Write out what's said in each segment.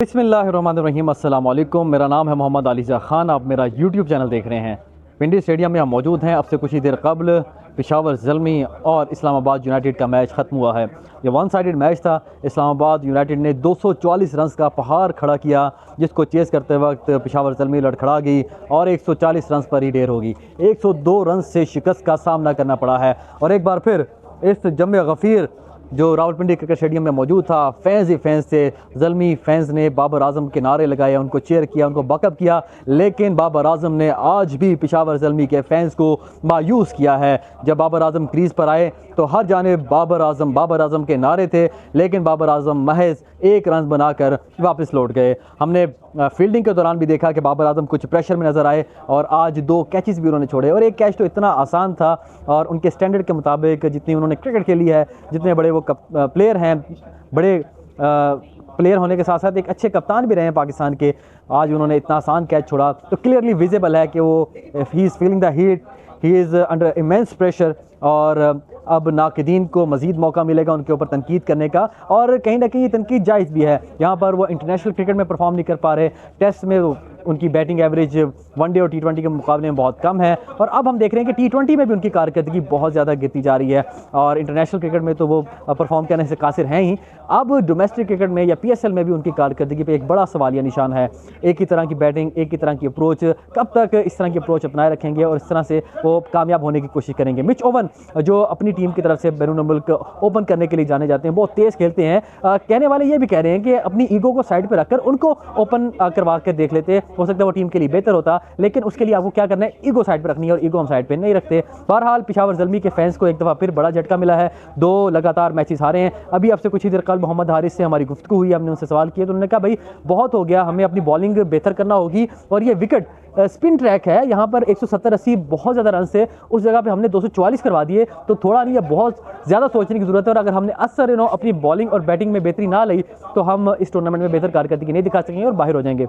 बिस्मिल्लाहिर्रहमानिर्रहीम, अस्सलाम वालेकुम। मेरा नाम है मोहम्मद अलीज़ा ख़ान। आप मेरा यूट्यूब चैनल देख रहे हैं। पिंडी स्टेडियम में हम मौजूद हैं। अब से कुछ ही देर कबल पेशावर ज़ल्मी और इस्लामाबाद यूनाइटेड का मैच ख़त्म हुआ है। ये वन साइडेड मैच था। इस्लामाबाद यूनाइटेड ने 244 रन का पहाड़ खड़ा किया, जिसको चेस करते वक्त पेशावर ज़ल्मी लड़खड़ा गई और 140 रन पर ही ढेर होगी। 102 रन से शिकस्त का सामना करना पड़ा है। और एक बार फिर इस जम गफ़ीर जो रावलपिंडी क्रिकेट स्टेडियम में मौजूद था, फैंस ही फैंस थे। ज़ल्मी फैंस ने बाबर आजम के नारे लगाए, उनको चेयर किया, उनको बकअप किया, लेकिन बाबर आजम ने आज भी पेशावर ज़ल्मी के फैंस को मायूस किया है। जब बाबर आजम क्रीज़ पर आए तो हर जानिब बाबर आजम के नारे थे, लेकिन बाबर आजम महज 1 रन बनाकर वापस लौट गए। हमने फील्डिंग के दौरान भी देखा कि बाबर आजम कुछ प्रेशर में नज़र आए और आज 2 कैचेस भी उन्होंने छोड़े और एक कैच तो इतना आसान था और उनके स्टैंडर्ड के मुताबिक जितनी उन्होंने क्रिकेट खेली है, जितने बड़े वो प्लेयर हैं, बड़े प्लेयर होने के साथ साथ एक अच्छे कप्तान भी रहे हैं पाकिस्तान के, आज उन्होंने इतना आसान कैच छोड़ा तो क्लियरली विजिबल है कि वो he is feeling the heat, he is under immense pressure. और अब नाक़दीन को मज़ीद मौका मिलेगा उनके ऊपर तनकीद करने का, और कहीं ना कहीं ये तनकीद जायज़ भी है। यहाँ पर वो इंटरनेशनल क्रिकेट में परफॉर्म नहीं कर पा रहे, टेस्ट में उनकी बैटिंग एवरेज वनडे और T20 के मुकाबले में बहुत कम है, और अब हम देख रहे हैं कि T20 में भी उनकी कारकर्दगी बहुत ज़्यादा गिरती जा रही है और इंटरनेशनल क्रिकेट में तो वो परफॉर्म करने से कासिर हैं ही, अब डोमेस्टिक क्रिकेट में या PSL में भी उनकी कारकर्दगी पे एक बड़ा सवालिया निशान है। एक ही तरह की बैटिंग, एक ही तरह की अप्रोच, कब तक इस तरह की अप्रोच अपनाए रखेंगे और इस तरह से वो कामयाब होने की कोशिश करेंगे। मिच ओवन जो अपनी टीम की तरफ से बैरून मुल्क ओपन करने के लिए जाने जाते हैं, बहुत तेज़ खेलते हैं। कहने वाले ये भी कह रहे हैं कि अपनी ईगो को साइड पर रखकर उनको ओपन करवा कर देख लेते, हो सकता है वो टीम के लिए बेहतर होता, लेकिन उसके लिए आपको क्या करना है, ईगो साइड पर रखनी है और ईगो हम साइड पर नहीं रखते। बहरहाल पेशावर ज़ल्मी के फैंस को एक दफ़ा फिर बड़ा झटका मिला है, 2 लगातार मैचेस हारे हैं। अभी आपसे कुछ ही देर कल मोहम्मद हारिस से हमारी गुफ्तगू हुई, हमने उनसे सवाल किया तो उन्होंने कहा भाई बहुत हो गया, हमें अपनी बॉलिंग बेहतर करना होगी और ये विकेट स्पिन ट्रैक है, यहाँ पर 170-80 बहुत ज़्यादा रन से उस जगह पे हमने 244 करवा दिए, तो थोड़ा नहीं है, बहुत ज़्यादा सोचने की ज़रूरत है। और अगर हमने असर अपनी बॉलिंग और बैटिंग में बेहतरी ना ली तो हम इस टूर्नामेंट में बेहतर कारकर्दगी नहीं दिखा सकेंगे और बाहर हो जाएंगे।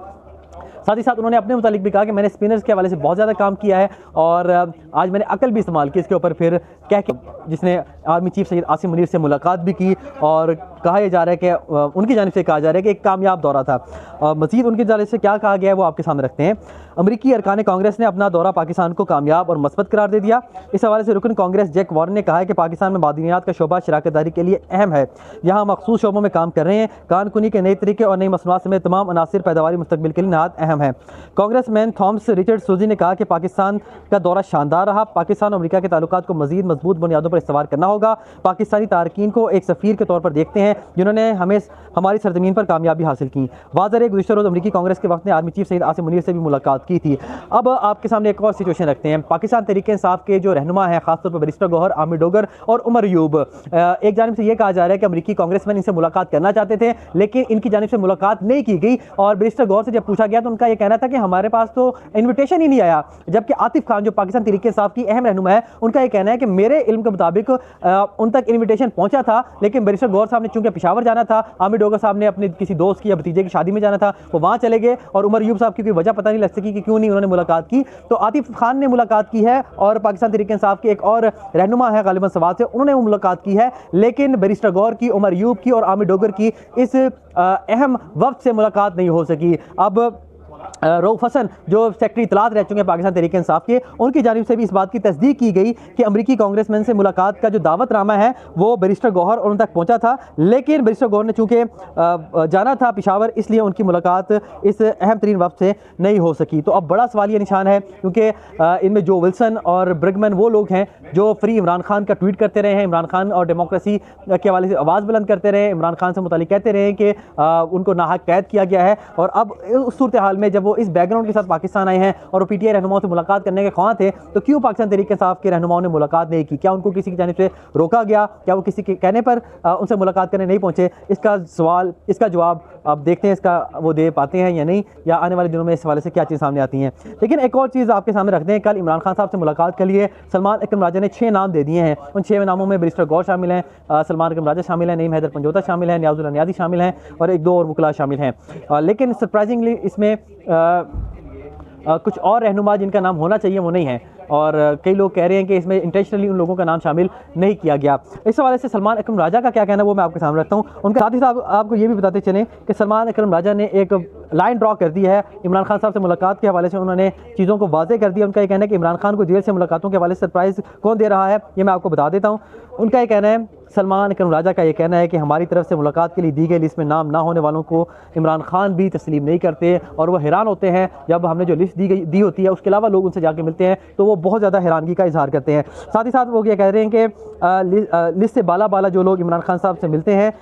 साथ ही साथ उन्होंने अपने मुतालिक भी कहा कि मैंने स्पिनर्स के हवाले से बहुत ज़्यादा काम किया है और आज मैंने अकल भी इस्तेमाल की इसके ऊपर, फिर कह के जिसने आर्मी चीफ सैयद आसिम मुनीर से मुलाकात भी की और कहा यह जा रहा है कि उनकी जानिब से कहा जा रहा है कि एक कामयाब दौरा था। मज़ीद उनकी जानिब से क्या कहा गया है वो आपके सामने रखते हैं। अमरीकी अरकान कांग्रेस ने अपना दौरा पाकिस्तान को कामयाब और मस्बत करार दे दिया। इस हवाले से रुकन कांग्रेस जैक वॉरेन ने कहा है कि पाकिस्तान में मादनियात का शोबा शराकतदारी के लिए अहम है, यहाँ मखसूस शोबों में काम कर रहे हैं। कानकुनी के नए तरीके और नई मसनूआत समेत तमाम अनासिर पैदावारी मुस्तकबिल के लिए नहायत अहम है। कांग्रेसमैन थॉमस रिचर्ड सूजी ने कहा कि पाकिस्तान का दौरा शानदार रहा, पाकिस्तान और अमेरिका के ताल्लुकात को मजीद मजबूत बुनियादों पर इस्तेमाल करना होगा। पाकिस्तानी तारकीन को एक सफ़ीर के तौर पर देखते हैं जिन्होंने हमारी सरजमीन पर कामयाबी हासिल की। वाज़ेह गुज़श्ता रोज़ अमरीकी कांग्रेस के वक्त ने आर्मी चीफ सैयद आसिम मुनीर से भी मुलाकात की थी। अब आपके सामने एक और सिचुएशन रखते हैं। पाकिस्तान तहरीक-ए-इंसाफ के जो रहनुमा हैं, खासतौर पर बैरिस्टर गौहर, आमिर डोगर और उमर अयूब, एक जानिब से ये कहा जा रहा है कि अमरीकी कांग्रेसमैन इनसे मुलाकात करना चाहते थे लेकिन इनकी जानिब से मुलाकात नहीं की गई, और बैरिस्टर गौहर से जब पूछा गया तो उनका यह कहना था कि हमारे पास तो इन्विटेशन ही नहीं आया। जबकि आतिफ खान जो पाकिस्तान तहरीक-ए-इंसाफ की अहम रहनुमा है, उनका यह कहना है कि मेरे इल्म के मुताबिक उन तक इन्विटेशन पहुंचा था, लेकिन बैरिस्टर गौहर साहब ने चूंकि पेशावर जाना था, आमिर डोगर साहब ने अपने किसी दोस्त की या भतीजे की शादी में जाना था, वो वहाँ चले गए, और उमर अयूब साहब की कोई वजह पता नहीं लग सकी कि क्यों नहीं उन्होंने मुलाकात की। तो आतिफ खान ने मुलाकात की है और पाकिस्तान तहरीक-ए-इंसाफ के एक और रहनुमा है गालिबन सवाद से, उन्होंने वो मुलाकात की है, लेकिन बैरिस्टर गौहर की, उमर अयूब की और आमिर डोगर की इस अहम वक्त से मुलाकात नहीं हो सकी। अब रऊफ हसन जो सेक्रेटरी इतलात रह चुके हैं पाकिस्तान तहरीक-ए-इंसाफ के, उनकी जानिब से भी इस बात की तस्दीक की गई कि अमरीकी कांग्रेसमैन से मुलाकात का जो दावतनामा है वो बैरिस्टर गौहर और उन तक पहुंचा था, लेकिन बैरिस्टर गौहर ने चूंकि जाना था पेशावर, इसलिए उनकी मुलाकात इस अहम तरीन वक्त से नहीं हो सकी। तो अब बड़ा सवाल ये निशान है, क्योंकि इनमें जो विल्सन और ब्रिगमैन वो लोग हैं जो फ्री इमरान खान का ट्वीट करते रहे हैं, इमरान खान और डेमोक्रेसी के हवाले से आवाज़ बुलंद करते रहे, इमरान खान से मुतालिक कहते रहे कि उनको नाहक कैद किया गया है, और अब उस सूरत हाल में जब वो इस बैकग्राउंड के साथ पाकिस्तान आए हैं और वो PTI रहनुमाओं से मुलाकात करने के ख्वाह थे, तो क्यों पाकिस्तान तहरीक-ए-इंसाफ के रहनुमाओं ने मुलाकात नहीं की? क्या उनको किसी की जानिब से रोका गया? क्या वो किसी के कहने पर उनसे मुलाकात करने नहीं पहुंचे? इसका जवाब आप देखते हैं, इसका वो दे पाते हैं या नहीं, या आने वाले दिनों में इस हवाले से क्या चीज़ सामने आती हैं। लेकिन एक और चीज़ आपके सामने रखते हैं। कल इमरान खान साहब से मुलाकात के लिए सलमान अकरम राजा ने 6 नाम दे दिए हैं। उन 6 नामों में बैरिस्टर गौहर शामिल हैं, सलमान अकरम राजा शामिल हैं, नईम हैदर पंजोता शामिल हैं, नियाज़ुल नियाज़ी शामिल हैं और 1-2 और वकला शामिल हैं। लेकिन सरप्राइजिंगली इसमें कुछ और रहनुमा जिनका नाम होना चाहिए वो नहीं है। और कई लोग कह रहे हैं कि इसमें इंटेंशनली उन लोगों का नाम शामिल नहीं किया गया। इस हवाले से सलमान अकरम राजा का क्या कहना है वो मैं आपके सामने रखता हूँ। उनके साथ ही साथ आपको ये भी बताते चलें कि सलमान अकरम राजा ने एक लाइन ड्रॉ कर दी है इमरान खान साहब से मुलाकात के हवाले से। उन्होंने चीज़ों को वाज़ेह कर दिया। उनका ये कहना है कि इमरान खान को जेल से मुलाकातों के हवाले से सरप्राइज़ कौन दे रहा है, ये मैं आपको बता देता हूँ। उनका ये कहना है, सलमान अकरम राजा का ये कहना है कि हमारी तरफ से मुलाकात के लिए दी गई लिस्ट में नाम ना होने वालों को इमरान खान भी तस्लीम नहीं करते और वो हैरान होते हैं जब हमने जो लिस्ट दी होती है उसके अलावा लोग उनसे जाके मिलते हैं तो वो बहुत ज़्यादा हैरानगी का इजहार करते हैं। साथ ही साथ वो ये कह रहे हैं कि लिस्ट से बाला जो लोग इमरान खान साहब से मिलते हैं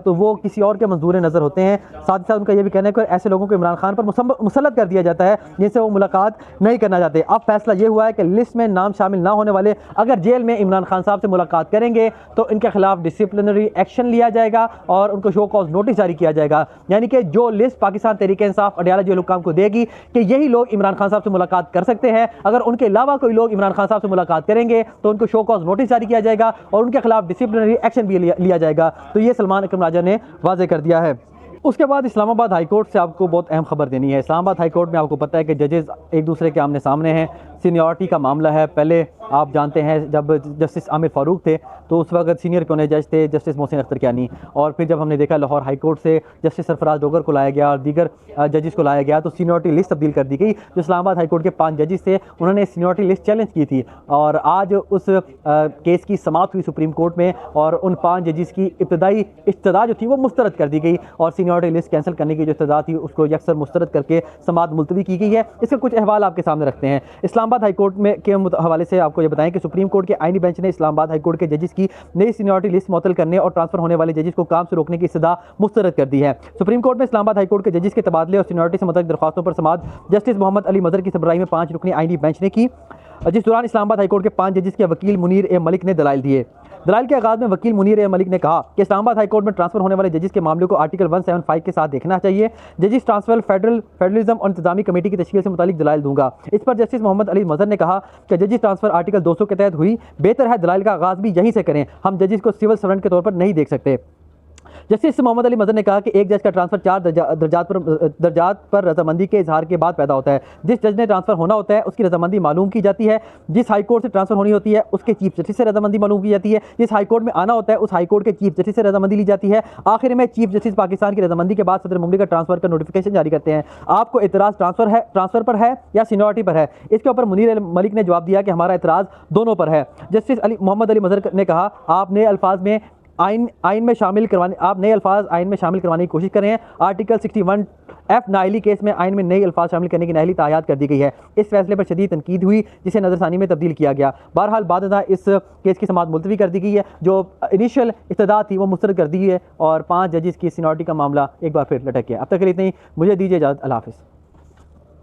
तो वो किसी और के मंजूर नज़र होते हैं। साथ ही साथ उनका ये भी कहना है कि ऐसे लोगों को इमरान खान पर मुसल्लत कर दिया जाता है जिनसे वो मुलाकात नहीं करना चाहते। अब फैसला ये हुआ है कि लिस्ट में नाम शामिल ना होने वाले अगर जेल में इमरान खान साहब से मुलाकात करेंगे तो इनके खिलाफ डिसिप्लिनरी एक्शन लिया जाएगा और उनको शो कॉज नोटिस जारी किया जाएगा। यानी कि जो लिस्ट पाकिस्तान तहरीक इंसाफ अडयाला जेल हुक्काम को देगी कि यही लोग इमरान खान साहब से मुलाकात कर सकते हैं, अगर उनके अलावा कोई लोग इमरान खान साहब से मुलाकात करेंगे तो उनको शो कॉज नोटिस जारी किया जाएगा और उनके खिलाफ डिसिप्लिनरी एक्शन भी लिया जाएगा। तो ये सलमान अकरम राजा ने वाजे कर दिया है। उसके बाद इस्लामाबाद हाई कोर्ट से आपको बहुत अहम खबर देनी है। इस्लामाबाद हाई कोर्ट में आपको पता है कि जजेस एक दूसरे के आमने सामने हैं, सीनियरिटी का मामला है। पहले आप जानते हैं जब जस्टिस आमिर फारूक थे तो उस वक्त सीनियर कौने जज थे जस्टिस मोहसिन अख्तर कियानी, और फिर जब हमने देखा लाहौर हाई कोर्ट से जस्टिस सरफराज डोगर को लाया गया और दीगर जजेस को लाया गया तो सीनियरिटी लिस्ट तब्दील कर दी गई। जो इस्लामाबाद हाई कोर्ट के 5 जजेस थे उन्होंने सीनियरिटी लिस्ट चैलेंज की थी और आज उस केस की समाअत हुई सुप्रीम कोर्ट में और उन 5 जजेस की इब्तदाई इस्तदा जो थी वो मुस्तरद कर दी गई और सीनियरिटी लिस्ट कैंसिल करने की जो इस्तदा थी उसको यकसर मुस्तरद करके समाअत मुलतवी की गई है। इसके कुछ अहवाल आपके सामने रखते हैं। इस्लामाबाद हाई कोर्ट में के हवाले से आपको ये बताएं कि सुप्रीम कोर्ट के आईनी बेंच ने इस्लामाबाद हाई कोर्ट के जजेस की नई सीनियरिटी लिस्ट मुअत्तल करने और ट्रांसफर होने वाले जजेस को काम से रोकने की इस्तदा मुस्तरद कर दी है। सुप्रीम कोर्ट में इस्लामाबाद हाई कोर्ट के जजेस के तबादले और सीनियरिटी से मुतल्लिक़ दरख्वास्तों पर समाअत जस्टिस मोहम्मद अली मजहर की सरबराही में 5 रुकनी आईनी बेंच ने की, जिस दौरान इस्लामाबाद हाई कोर्ट के 5 जजेस के वकील मुनीर ए मलिक ने दलाइल दिए। दलाइल के आगाज़ में वकील मुनीर ए मलिक ने कहा कि इस्लामाबाद हाई कोर्ट में ट्रांसफर होने वाले जजेस के मामले को आर्टिकल 175 के साथ देखना चाहिए। जजेस ट्रांसफर फेडरलिज्म और इंतजामी कमेटी की तश्कील से मुतालिक दलाइल दूंगा। इस पर जस्टिस मोहम्मद अली मजहर ने कहा कि जजेस ट्रांसफर आर्टिकल 200 के तहत हुई, बेहतर है दलाइल का आगाज़ भी यहीं से करें, हम जजेस को सिविल सर्वेंट के तौर पर नहीं देख सकते। जस्टिस मोहम्मद अली मजहर ने कहा कि एक जज का ट्रांसफर 4 दर्जात पर रजामंदी के इजहार के बाद पैदा होता है। जिस जज ने ट्रांसफर होना होता है उसकी रजामंदी मालूम की जाती है, जिस हाई कोर्ट से ट्रांसफर होनी होती है उसके चीफ जस्टिस से रजामंदी मालूम की जाती है, जिस हाई कोर्ट में आना होता है उस हाई कोर्ट के चीफ जस्टिस से रजामंदी ली जाती है। आखिर में चीफ जस्टिस पाकिस्तान की रजामंदी के बाद सदर मुमलिकत ट्रांसफर का नोटिफिकेशन जारी करते हैं। आपको एतराज़ ट्रांसफर पर है या सीनियरिटी पर है? इसके ऊपर मुनीर मलिक ने जवाब दिया कि हमारा एतराज़ दोनों पर है। जस्टिस मोहम्मद अली मजहर ने कहा आप नए अल्फाज में आइन में शामिल करवाने की कोशिश कर रहे हैं। आर्टिकल 61F नाअहली केस में आइन में नई अल्फाज शामिल करने की नाअहली तायाद कर दी गई है। इस फैसले पर शदीद तनकीद हुई जिसे नज़रसानी में तब्दील किया गया। बहरहाल बाद इस केस की समाअत मुलतवी कर दी गई है। जो इनिशियल इब्तिदा थी वो मुस्तरद कर दी है और 5 जजेस की सीनियरिटी का मामला एक बार फिर लटक गया। अब तक के लिए इतना ही, मुझे दीजिए इजाज़त। अल्लाह हाफ़िज़।